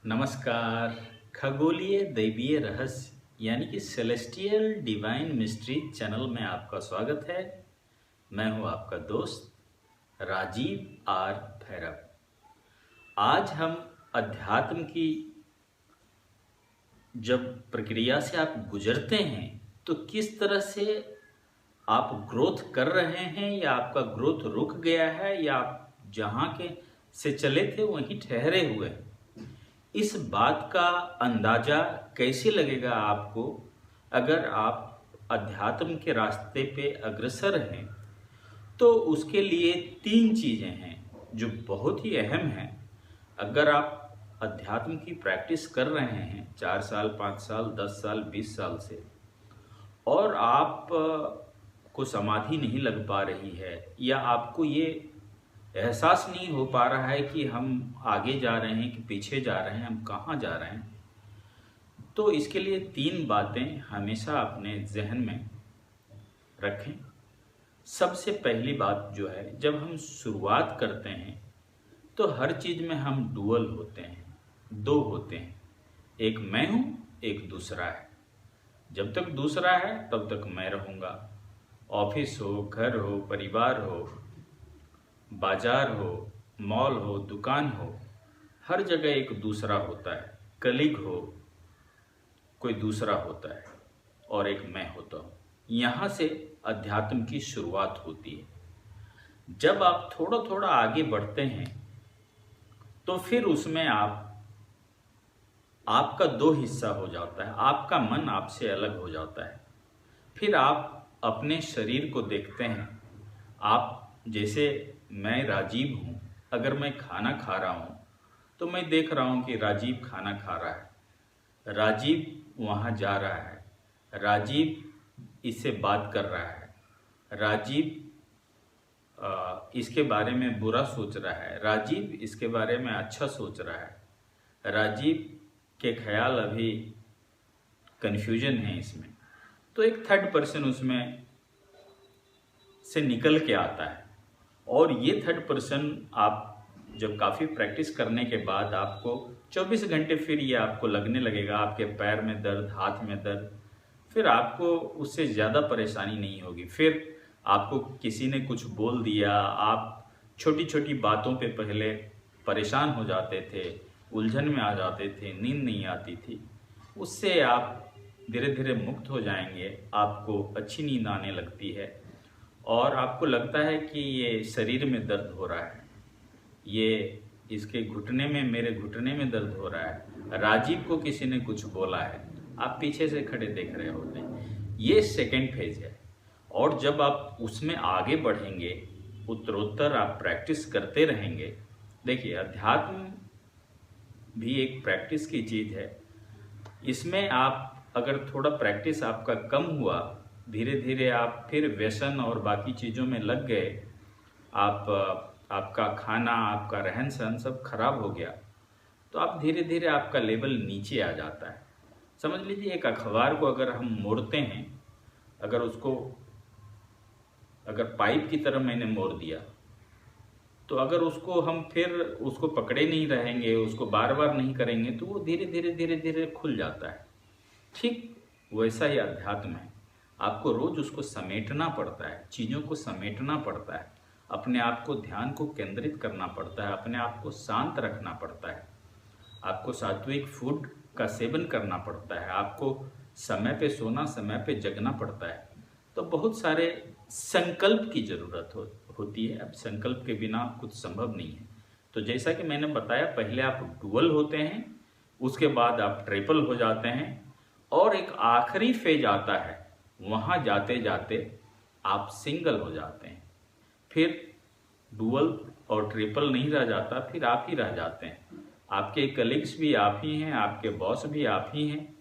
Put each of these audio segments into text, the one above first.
नमस्कार। खगोलीय दैवीय रहस्य यानी कि सेलेस्टियल डिवाइन मिस्ट्री चैनल में आपका स्वागत है। मैं हूं आपका दोस्त राजीव आर भैरव। आज हम अध्यात्म की जब प्रक्रिया से आप गुजरते हैं तो किस तरह से आप ग्रोथ कर रहे हैं या आपका ग्रोथ रुक गया है या आप जहां के से चले थे वहीं ठहरे हुए हैं, इस बात का अंदाजा कैसे लगेगा आपको अगर आप अध्यात्म के रास्ते पे अग्रसर हैं। तो उसके लिए 3 चीज़ें हैं जो बहुत ही अहम हैं। अगर आप अध्यात्म की प्रैक्टिस कर रहे हैं 4 साल 5 साल 10 साल 20 साल से और आप को समाधि नहीं लग पा रही है या आपको ये एहसास नहीं हो पा रहा है कि हम आगे जा रहे हैं कि पीछे जा रहे हैं, हम कहाँ जा रहे हैं, तो इसके लिए 3 बातें हमेशा अपने जहन में रखें। सबसे पहली बात जो है, जब हम शुरुआत करते हैं तो हर चीज़ में हम डुअल होते हैं, 2 होते हैं। एक मैं हूँ, एक दूसरा है। जब तक दूसरा है तब तक मैं रहूँगा। ऑफिस हो, घर हो, परिवार हो, बाजार हो, मॉल हो, दुकान हो, हर जगह एक दूसरा होता है। कलीग हो, कोई दूसरा होता है और एक मैं होता हूँ। यहाँ से अध्यात्म की शुरुआत होती है। जब आप थोड़ा थोड़ा आगे बढ़ते हैं तो फिर उसमें आपका 2 हिस्सा हो जाता है। आपका मन आपसे अलग हो जाता है। फिर आप अपने शरीर को देखते हैं। आप जैसे मैं राजीव हूँ, अगर मैं खाना खा रहा हूँ तो मैं देख रहा हूँ कि राजीव खाना खा रहा है, राजीव वहाँ जा रहा है, राजीव इससे बात कर रहा है, राजीव इसके बारे में बुरा सोच रहा है, राजीव इसके बारे में अच्छा सोच रहा है, राजीव के ख्याल अभी कन्फ्यूजन है इसमें। तो एक थर्ड पर्सन उसमें से निकल के आता है और ये थर्ड पर्सन आप जब काफ़ी प्रैक्टिस करने के बाद आपको 24 घंटे फिर ये आपको लगने लगेगा, आपके पैर में दर्द, हाथ में दर्द, फिर आपको उससे ज़्यादा परेशानी नहीं होगी। फिर आपको किसी ने कुछ बोल दिया, आप छोटी छोटी बातों पे पहले परेशान हो जाते थे, उलझन में आ जाते थे, नींद नहीं आती थी, उससे आप धीरे धीरे मुक्त हो जाएंगे। आपको अच्छी नींद आने लगती है और आपको लगता है कि ये शरीर में दर्द हो रहा है, ये इसके घुटने में, मेरे घुटने में दर्द हो रहा है, राजीव को किसी ने कुछ बोला है, आप पीछे से खड़े देख रहे होते हैं। ये सेकेंड फेज है। और जब आप उसमें आगे बढ़ेंगे, उत्तरोत्तर आप प्रैक्टिस करते रहेंगे। देखिए, अध्यात्म भी एक प्रैक्टिस की चीज़ है। इसमें आप अगर थोड़ा प्रैक्टिस आपका कम हुआ, धीरे धीरे आप फिर व्यसन और बाकी चीज़ों में लग गए, आपका खाना, आपका रहन सहन सब खराब हो गया, तो आप धीरे धीरे आपका लेवल नीचे आ जाता है। समझ लीजिए, एक अखबार को अगर हम मोड़ते हैं, अगर पाइप की तरह मैंने मोड़ दिया, तो अगर उसको हम फिर उसको पकड़े नहीं रहेंगे, उसको बार बार नहीं करेंगे, तो वो धीरे धीरे खुल जाता है। ठीक वैसा ही अध्यात्म है। आपको रोज उसको समेटना पड़ता है, चीज़ों को समेटना पड़ता है, अपने आप को, ध्यान को केंद्रित करना पड़ता है, अपने आप को शांत रखना पड़ता है, आपको सात्विक फूड का सेवन करना पड़ता है, आपको समय पे सोना, समय पे जगना पड़ता है। तो बहुत सारे संकल्प की ज़रूरत होती है। अब संकल्प के बिना कुछ संभव नहीं है। तो जैसा कि मैंने बताया, पहले आप डुअल होते हैं, उसके बाद आप ट्रिपल हो जाते हैं और एक आखिरी फेज आता है, वहाँ जाते जाते आप सिंगल हो जाते हैं। फिर डुअल और ट्रिपल नहीं रह जाता, फिर आप ही रह जाते हैं। आपके कलीग्स भी आप ही हैं, आपके बॉस भी आप ही हैं,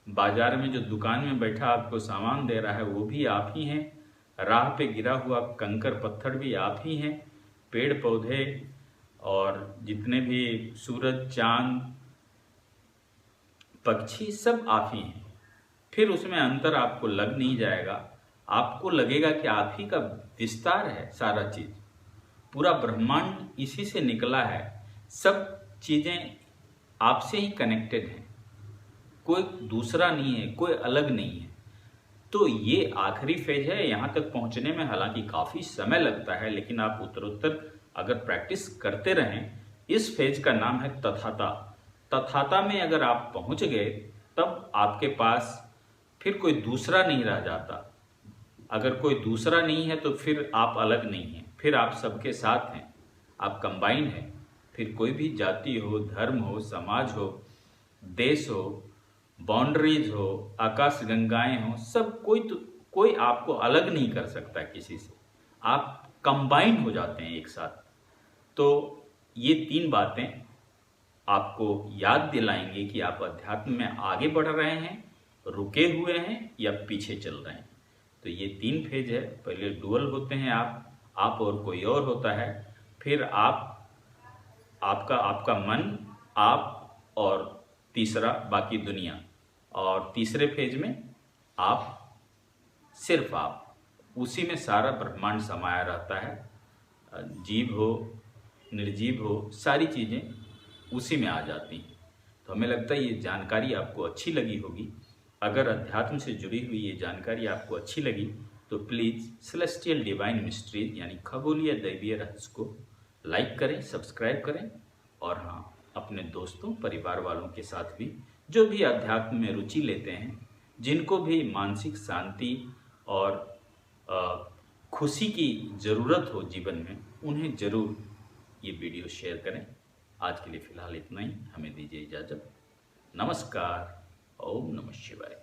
बाजार में जो दुकान में बैठा आपको सामान दे रहा है वो भी आप ही हैं, राह पे गिरा हुआ कंकर पत्थर भी आप ही हैं, पेड़ पौधे और जितने भी सूरज, चांद, पक्षी सब आप ही हैं। फिर उसमें अंतर आपको लग नहीं जाएगा। आपको लगेगा कि आप ही का विस्तार है सारा चीज, पूरा ब्रह्मांड इसी से निकला है। सब चीजें आपसे ही कनेक्टेड हैं, कोई दूसरा नहीं है, कोई अलग नहीं है। तो ये आखिरी फेज है। यहाँ तक पहुँचने में हालांकि काफ़ी समय लगता है, लेकिन आप उत्तरोत्तर अगर प्रैक्टिस करते रहें, इस फेज का नाम है तथाता। तथाता में अगर आप पहुँच गए तब आपके पास फिर कोई दूसरा नहीं रह जाता। अगर कोई दूसरा नहीं है तो फिर आप अलग नहीं हैं, फिर आप सबके साथ हैं, आप कंबाइन हैं। फिर कोई भी जाति हो, धर्म हो, समाज हो, देश हो, बाउंड्रीज हो, आकाश गंगाएं हो, सब कोई आपको अलग नहीं कर सकता किसी से। आप कंबाइन हो जाते हैं एक साथ। तो ये 3 बातें आपको याद दिलाएंगे कि आप अध्यात्म में आगे बढ़ रहे हैं, रुके हुए हैं या पीछे चल रहे हैं। तो ये 3 फेज है। पहले डुअल होते हैं आप और कोई और होता है। फिर आपका मन, आप और तीसरा बाकी दुनिया। और तीसरे फेज में आप, सिर्फ आप, उसी में सारा ब्रह्मांड समाया रहता है। जीव हो, निर्जीव हो, सारी चीज़ें उसी में आ जाती हैं। तो हमें लगता है ये जानकारी आपको अच्छी लगी होगी। अगर अध्यात्म से जुड़ी हुई ये जानकारी आपको अच्छी लगी तो प्लीज़ सेलेस्टियल डिवाइन मिस्ट्रीज यानी खगोलीय दैवीय रहस्य को लाइक करें, सब्सक्राइब करें। और हाँ, अपने दोस्तों, परिवार वालों के साथ भी जो भी अध्यात्म में रुचि लेते हैं, जिनको भी मानसिक शांति और खुशी की ज़रूरत हो जीवन में, उन्हें ज़रूर ये वीडियो शेयर करें। आज के लिए फ़िलहाल इतना ही। हमें दीजिए इजाज़त। नमस्कार। ओम नमः शिवाय।